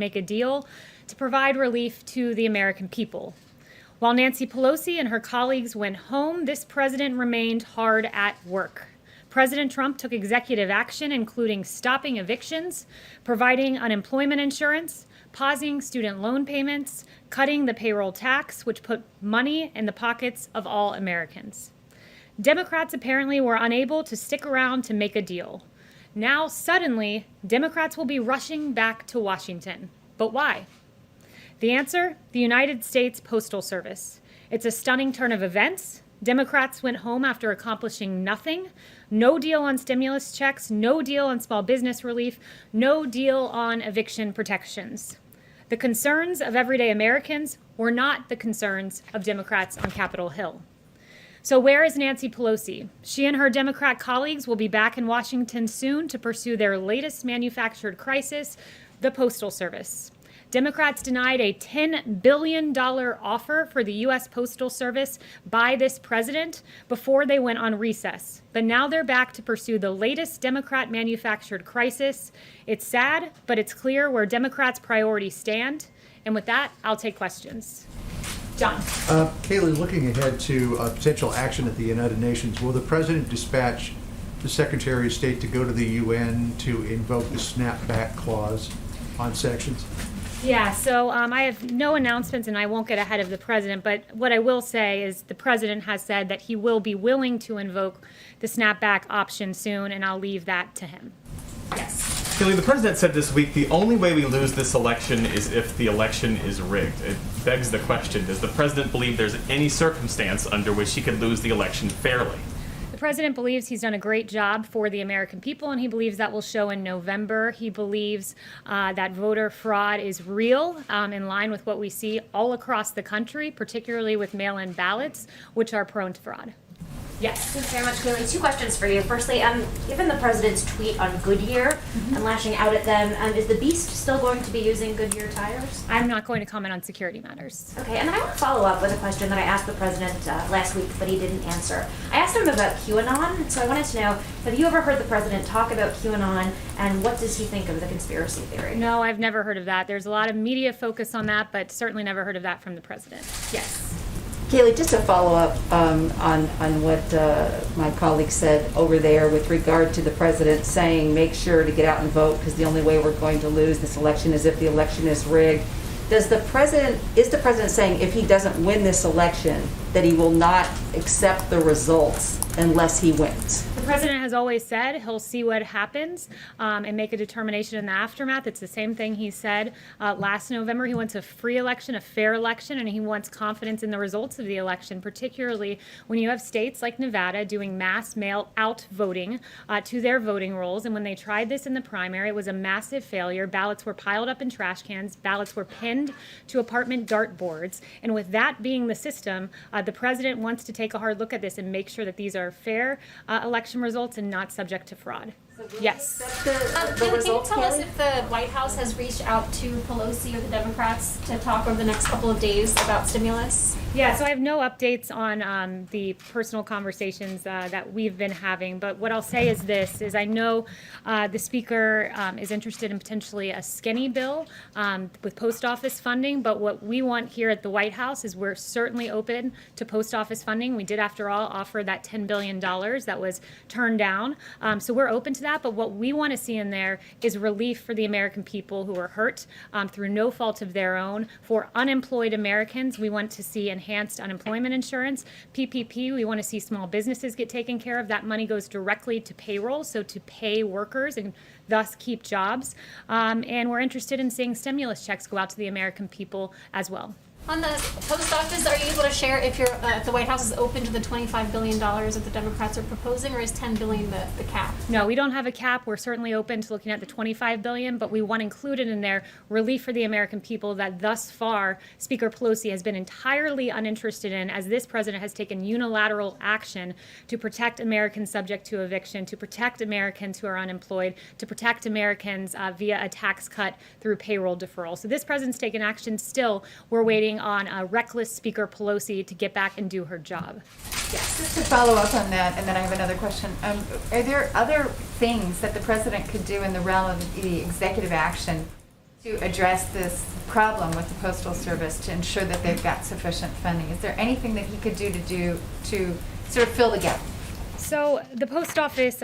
make a deal to provide relief to the American people. While Nancy Pelosi and her colleagues went home, this president remained hard at work. President Trump took executive action, including stopping evictions, providing unemployment insurance, pausing student loan payments, cutting the payroll tax, which put money in the pockets of all Americans. Democrats apparently were unable to stick around to make a deal. Now, suddenly, Democrats will be rushing back to Washington. But why? The answer? The United States Postal Service. It's a stunning turn of events. Democrats went home after accomplishing nothing. No deal on stimulus checks, no deal on small business relief, no deal on eviction protections. The concerns of everyday Americans were not the concerns of Democrats on Capitol Hill. So where is Nancy Pelosi? She and her Democrat colleagues will be back in Washington soon to pursue their latest manufactured crisis, the Postal Service. Democrats denied a $10 billion offer for the U.S. Postal Service by this president before they went on recess. But now they're back to pursue the latest Democrat-manufactured crisis. It's sad, but it's clear where Democrats' priorities stand. And with that, I'll take questions. John. Kayleigh, looking ahead to potential action at the United Nations, will the president dispatch the Secretary of State to go to the UN to invoke the snapback clause on sanctions? Yeah, so I have no announcements and I won't get ahead of the president, but what I will say is the president has said that he will be willing to invoke the snapback option soon, and I'll leave that to him. Yes. Kayleigh, the president said this week, the only way we lose this election is if the election is rigged. It begs the question, does the president believe there's any circumstance under which he could lose the election fairly? The president believes he's done a great job for the American people, and he believes that will show in November. He believes that voter fraud is real, in line with what we see all across the country, particularly with mail-in ballots, which are prone to fraud. Yes. Thanks very much, Kayleigh. 2 questions for you. Firstly, given the president's tweet on Goodyear and lashing out at them, is the Beast still going to be using Goodyear tires? I'm not going to comment on security matters. Okay, and I want to follow up with a question that I asked the president last week, but he didn't answer. I asked him about QAnon, so I wanted to know, have you ever heard the president talk about QAnon, and what does he think of the conspiracy theory? No, I've never heard of that. There's a lot of media focus on that, but certainly never heard of that from the president. Yes. Kayleigh, just to follow up on what my colleague said over there with regard to the president saying make sure to get out and vote because the only way we're going to lose this election is if the election is rigged. Is the president saying if he doesn't win this election that he will not accept the results unless he wins? The president has always said he'll see what happens and make a determination in the aftermath. It's the same thing he said last November. He wants a free election, a fair election, and he wants confidence in the results of the election, particularly when you have states like Nevada doing mass mail-out voting to their voting rolls. And when they tried this in the primary, it was a massive failure. Ballots were piled up in trash cans. Ballots were pinned to apartment dartboards. And with that being the system, the president wants to take a hard look at this and make sure that these are fair election results and not subject to fraud. Yes. Can you tell us if the White House has reached out to Pelosi or the Democrats to talk over the next couple of days about stimulus? Yeah, so I have no updates on the personal conversations that we've been having, but what I'll say is this, is I know the Speaker is interested in potentially a skinny bill with post office funding, but what we want here at the White House is we're certainly open to post office funding. We did, after all, offer that $10 billion that was turned down, so we're open to that, but what we want to see in there is relief for the American people who are hurt through no fault of their own. For unemployed Americans, we want to see enhanced unemployment insurance. PPP, we want to see small businesses get taken care of. That money goes directly to payroll, so to pay workers and thus keep jobs. And we're interested in seeing stimulus checks go out to the American people as well. On the post office, are you able to share if the White House is open to the $25 billion that the Democrats are proposing, or is $10 billion the cap? No, we don't have a cap. We're certainly open to looking at the $25 billion, but we want included in there relief for the American people that thus far Speaker Pelosi has been entirely uninterested in, as this president has taken unilateral action to protect Americans subject to eviction, to protect Americans who are unemployed, to protect Americans via a tax cut through payroll deferral. So this president's taken action. Still, we're waiting on a reckless Speaker Pelosi to get back and do her job. Yes. Just to follow up on that, and then I have another question. Are there other things that the president could do in the realm of the executive action To address this problem with the Postal Service to ensure that they've got sufficient funding? Is there anything that he could do to sort of fill the gap? So the post office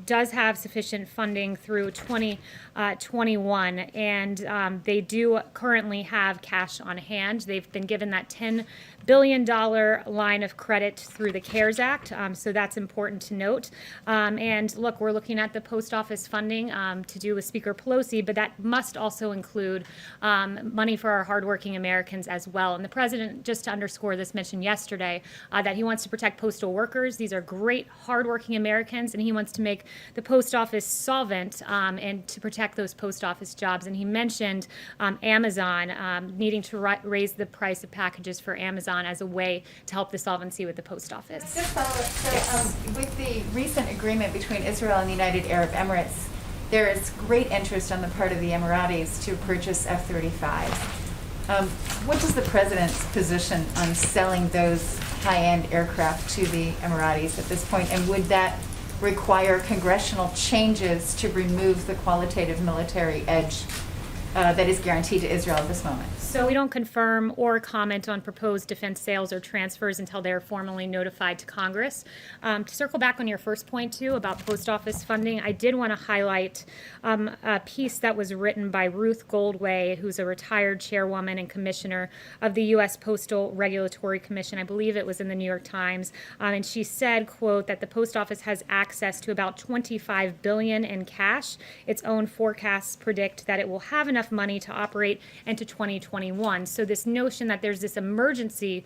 does have sufficient funding through 2021, and they do currently have cash on hand. They've been given that $10 billion line of credit through the CARES Act, so that's important to note. And look, we're looking at the post office funding to do with Speaker Pelosi, but that must also include money for our hardworking Americans as well. And the president, just to underscore this, mentioned yesterday that he wants to protect postal workers. These are great, hardworking Americans, and he wants to make the post office solvent and to protect those post office jobs. And he mentioned Amazon needing to raise the price of packages for Amazon as a way to help the solvency with the post office. Just follow up. So, with the recent agreement between Israel and the United Arab Emirates, there is great interest on the part of the Emiratis to purchase F-35s. What is the president's position on selling those high-end aircraft to the Emiratis at this point, and would that require congressional changes to remove the qualitative military edge that is guaranteed to Israel at this moment? So we don't confirm or comment on proposed defense sales or transfers until they're formally notified to Congress. To circle back on your first point, too, about post office funding, I did want to highlight a piece that was written by Ruth Goldway, who's a retired chairwoman and commissioner of the U.S. Postal Regulatory Commission. I believe it was in the New York Times. And she said, quote, that the post office has access to about $25 billion in cash. Its own forecasts predict that it will have enough money to operate into 2021. So this notion that there's this emergency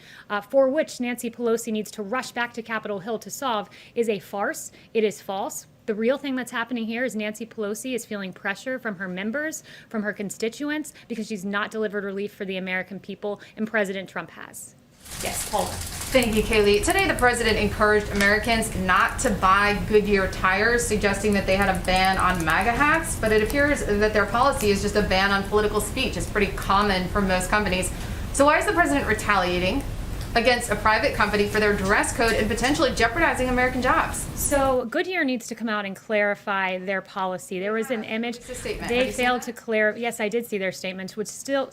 for which Nancy Pelosi needs to rush back to Capitol Hill to solve is a farce. It is false. The real thing that's happening here is Nancy Pelosi is feeling pressure from her members, from her constituents, because she's not delivered relief for the American people, and President Trump has. Yes, Paula. Thank you, Kayleigh. Today, the president encouraged Americans not to buy Goodyear tires, suggesting that they had a ban on MAGA hats, but it appears that their policy is just a ban on political speech. It's pretty common for most companies. So why is the president retaliating against a private company for their dress code and potentially jeopardizing American jobs? So Goodyear needs to come out and clarify their policy. There was an image. It's a statement. They Have you seen failed that? to clarify. Yes, I did see their statements, which failed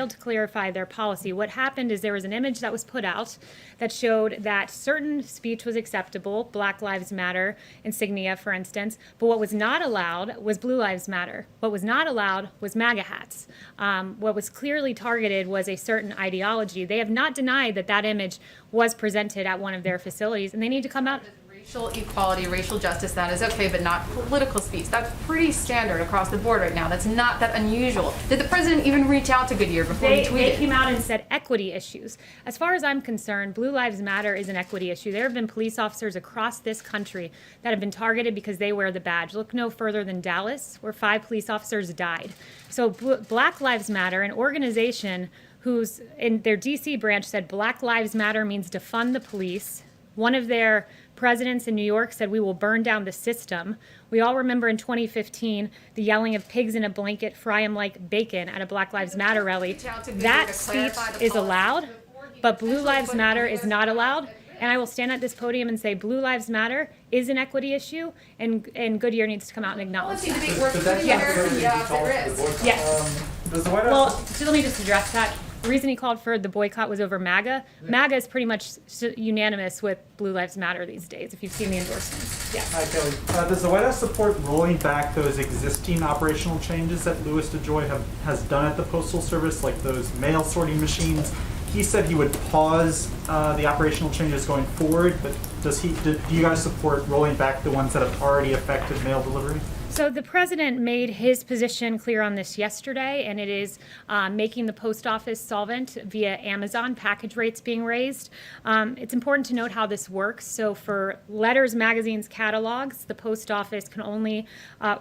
to clarify their policy. What happened is there was an image that was put out that showed that certain speech was acceptable, Black Lives Matter insignia, for instance, but what was not allowed was Blue Lives Matter. What was not allowed was MAGA hats. What was clearly targeted was a certain ideology. They have not denied that that image was presented at one of their facilities, and they need to come out. Racial equality, racial justice, that is okay, but not political speech. That's pretty standard across the board right now. That's not that unusual. Did the president even reach out to Goodyear before he tweeted? They came out and said equity issues. As far as I'm concerned, Blue Lives Matter is an equity issue. There have been police officers across this country that have been targeted because they wear the badge. Look no further than Dallas, where 5 police officers died. So Black Lives Matter, an organization who's in their DC branch said Black Lives Matter means defund the police. One of their presidents in New York said we will burn down the system. We all remember in 2015 the yelling of pigs in a blanket, fry 'em like bacon at a Black Lives Matter rally. That speech is allowed, but Blue Lives Matter is not allowed. And I will stand at this podium and say Blue Lives Matter is an equity issue, and Goodyear needs to come out and acknowledge Policy that. debate works for the American jobs at risk. Yes. Does the White Well, House so let me just address that. The reason he called for the boycott was over MAGA. MAGA is pretty much unanimous with Blue Lives Matter these days, if you've seen the endorsements. Yes. Hi, Kayleigh. Does the White House support rolling back those existing operational changes that Louis DeJoy has done at the Postal Service, like those mail sorting machines? He said he would pause the operational changes going forward, but do you guys support rolling back the ones that have already affected mail delivery? So the president made his position clear on this yesterday, and it is making the post office solvent via Amazon, package rates being raised. It's important to note how this works. So for letters, magazines, catalogs, the post office can only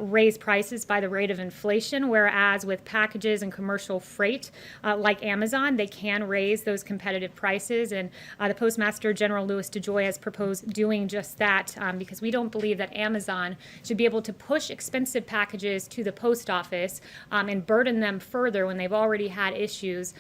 raise prices by the rate of inflation, whereas with packages and commercial freight, like Amazon, they can raise those competitive prices. And the Postmaster General Louis DeJoy has proposed doing just that because we don't believe that Amazon should be able to push expensive packages to the post office and burden them further when they've already had issues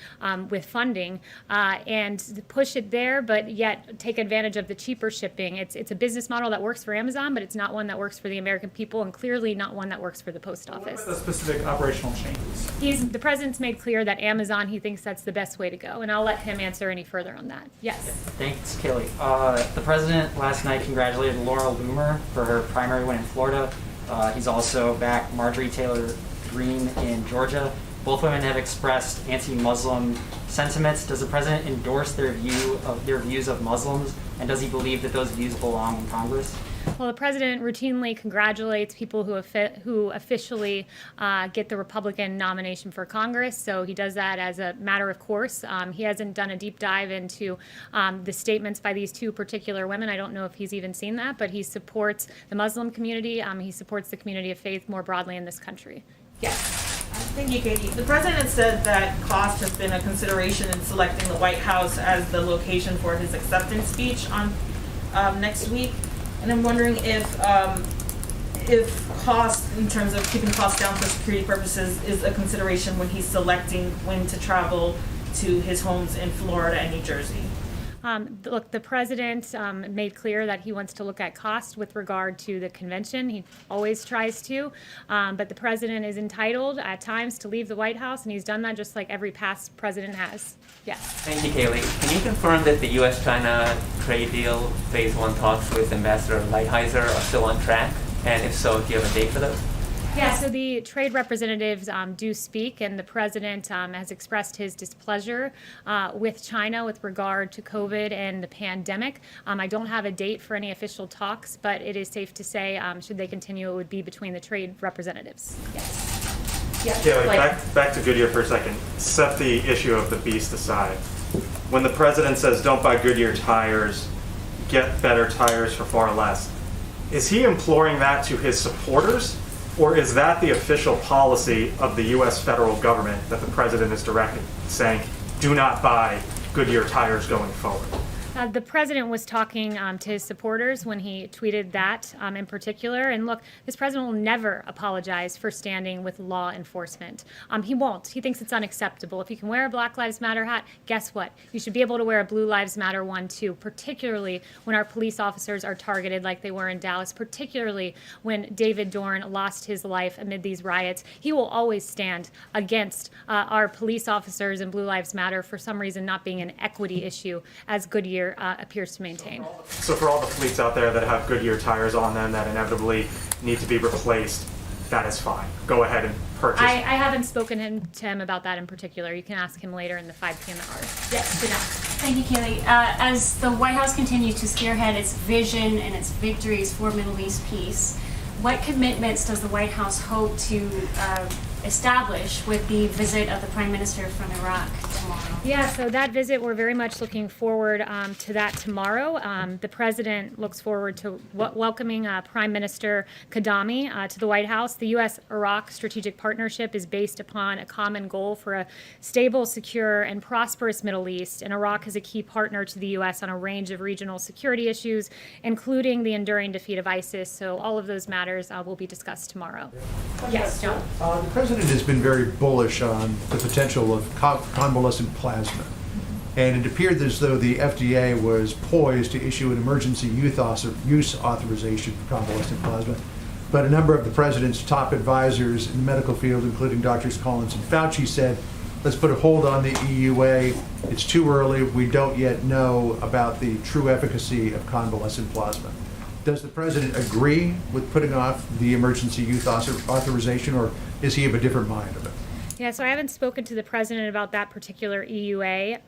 with funding, and push it there, but yet take advantage of the cheaper shipping. It's a business model that works for Amazon, but it's not one that works for the American people, and clearly not one that works for the post office. What about the specific operational changes? The president's made clear that Amazon, he thinks that's the best way to go, and I'll let him answer any further on that. Yes. Thanks, Kayleigh. The president last night congratulated Laura Loomer for her primary win in Florida. He's also backed Marjorie Taylor Greene in Georgia. Both women have expressed anti-Muslim sentiments. Does the president endorse their views of Muslims, and does he believe that those views belong in Congress? Well, the president routinely congratulates people who officially get the Republican nomination for Congress, so he does that as a matter of course. He hasn't done a deep dive into the statements by these two particular women. I don't know if he's even seen that, but he supports the Muslim community. He supports the community of faith more broadly in this country. Yes. Thank you, Katie. The president said that cost has been a consideration in selecting the White House as the location for his acceptance speech on next week. And I'm wondering if cost, in terms of keeping costs down for security purposes, is a consideration when he's selecting when to travel to his homes in Florida and New Jersey. Look, the president made clear that he wants to look at cost with regard to the convention. He always tries to, but the president is entitled at times to leave the White House, and he's done that just like every past president has. Yes. Thank you, Kayleigh. Can you confirm that the U.S.-China trade deal phase 1 talks with Ambassador Lighthizer are still on track? And if so, do you have a date for those? Yeah, so the trade representatives do speak, and the president has expressed his displeasure with China with regard to COVID and the pandemic. I don't have a date for any official talks, but it is safe to say, should they continue, it would be between the trade representatives. Yes. Yeah. Kayleigh, back to Goodyear for a second. Set the issue of the beast aside. When the president says don't buy Goodyear tires, get better tires for far less, is he imploring that to his supporters? Or is that the official policy of the U.S. federal government that the president is directing, saying, do not buy Goodyear tires going forward? The president was talking to his supporters when he tweeted that in particular. And look, this president will never apologize for standing with law enforcement. He won't. He thinks it's unacceptable. If you can wear a Black Lives Matter hat, guess what? You should be able to wear a Blue Lives Matter one too, particularly when our police officers are targeted like they were in Dallas, particularly when David Dorn lost his life amid these riots. He will always stand against our police officers and Blue Lives Matter for some reason not being an equity issue, as Goodyear appears to maintain. So for all the fleets out there that have Goodyear tires on them that inevitably need to be replaced, that is fine. Go ahead and purchase. I haven't spoken to him about that in particular. You can ask him later in the 5 p.m. hour. Yes, good enough. Thank you, Kayleigh. As the White House continues to spearhead its vision and its victories for Middle East peace, what commitments does the White House hope to establish with the visit of the Prime Minister from Iraq tomorrow? Yeah, so that visit, we're very much looking forward to that tomorrow. The president looks forward to welcoming Prime Minister Kadami to the White House. The U.S.-Iraq strategic partnership is based upon a common goal for a stable, secure, and prosperous Middle East, and Iraq is a key partner to the U.S. on a range of regional security issues, including the enduring defeat of ISIS. So all of those matters will be discussed tomorrow. Yes, John? The president has been very bullish on the potential of convalescent plasma. And it appeared as though the FDA was poised to issue an emergency use authorization for convalescent plasma. But a number of the president's top advisors in the medical field, including Drs. Collins and Fauci, said, let's put a hold on the EUA. It's too early. We don't yet know about the true efficacy of convalescent plasma. Does the president agree with putting off the emergency use authorization, or is he of a different mind of it? Yeah, so I haven't spoken to the president about that particular EUA.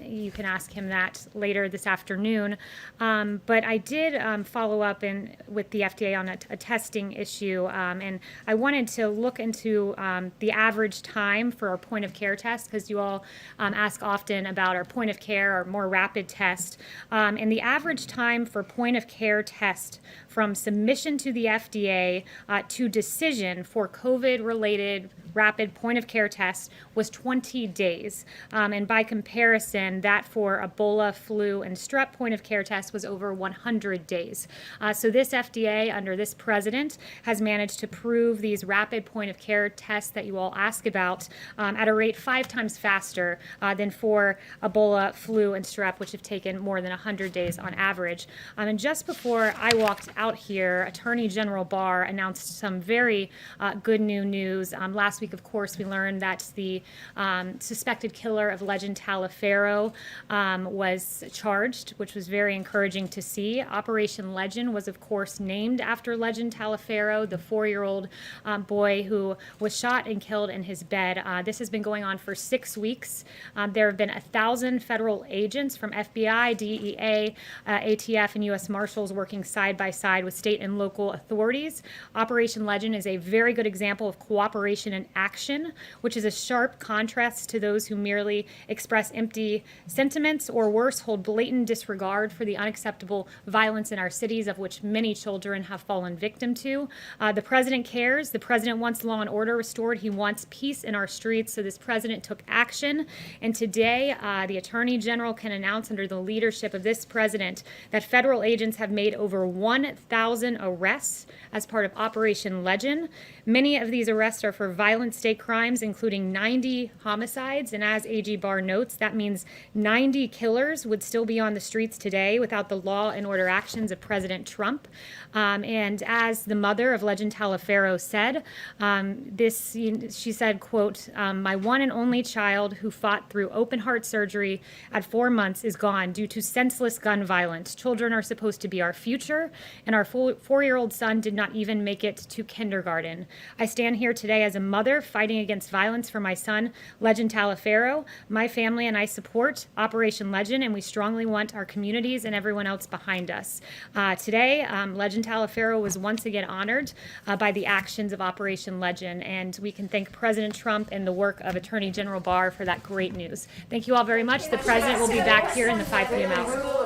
You can ask him that later this afternoon. But I did follow up with the FDA on a testing issue, and I wanted to look into the average time for our point of care test, because you all ask often about our point of care or more rapid test. And the average time for point of care test from submission to the FDA to decision for COVID-related rapid point of care test was 20 days. And by comparison, that for Ebola, flu, and strep point of care test was over 100 days. So this FDA, under this president, has managed to prove these rapid point of care tests that you all ask about at a rate 5 times faster than for Ebola, flu, and strep, which have taken more than 100 days on average. And just before I walked out here, Attorney General Barr announced some very good new news. Last week, of course, we learned that the suspected killer of Legend Taliaferro was charged, which was very encouraging to see. Operation Legend was, of course, named after Legend Taliaferro, the 4-year-old boy who was shot and killed in his bed. This has been going on for 6 weeks. There have been 1,000 federal agents from FBI, DEA, ATF, and U.S. Marshals working side by side with state and local authorities. Operation Legend is a very good example of cooperation in action, which is a sharp contrast to those who merely express empty sentiments or worse, hold blatant disregard for the unacceptable violence in our cities, of which many children have fallen victim to. The president cares. The president wants law and order restored. He wants peace in our streets. So this president took action. And today, the Attorney General can announce under the leadership of this president that federal agents have made over 1,000 arrests as part of Operation Legend. Many of these arrests are for violent state crimes, including 90 homicides. And as AG Barr notes, that means 90 killers would still be on the streets today without the law and order actions of President Trump. And as the mother of Legend Taliaferro said, she said, quote, "My one and only child who fought through open heart surgery at 4 months is gone due to senseless gun violence. Children are supposed to be our future, and our 4-year-old son did not even make it to kindergarten. I stand here today as a mother fighting against violence for my son, Legend Taliaferro. My family and I support Operation Legend, and we strongly want our communities and everyone else behind us." Today, Legend Taliaferro was once again honored by the actions of Operation Legend, and we can thank President Trump and the work of Attorney General Barr for that great news. Thank you all very much. The president will be back here in the 5 p.m. hour.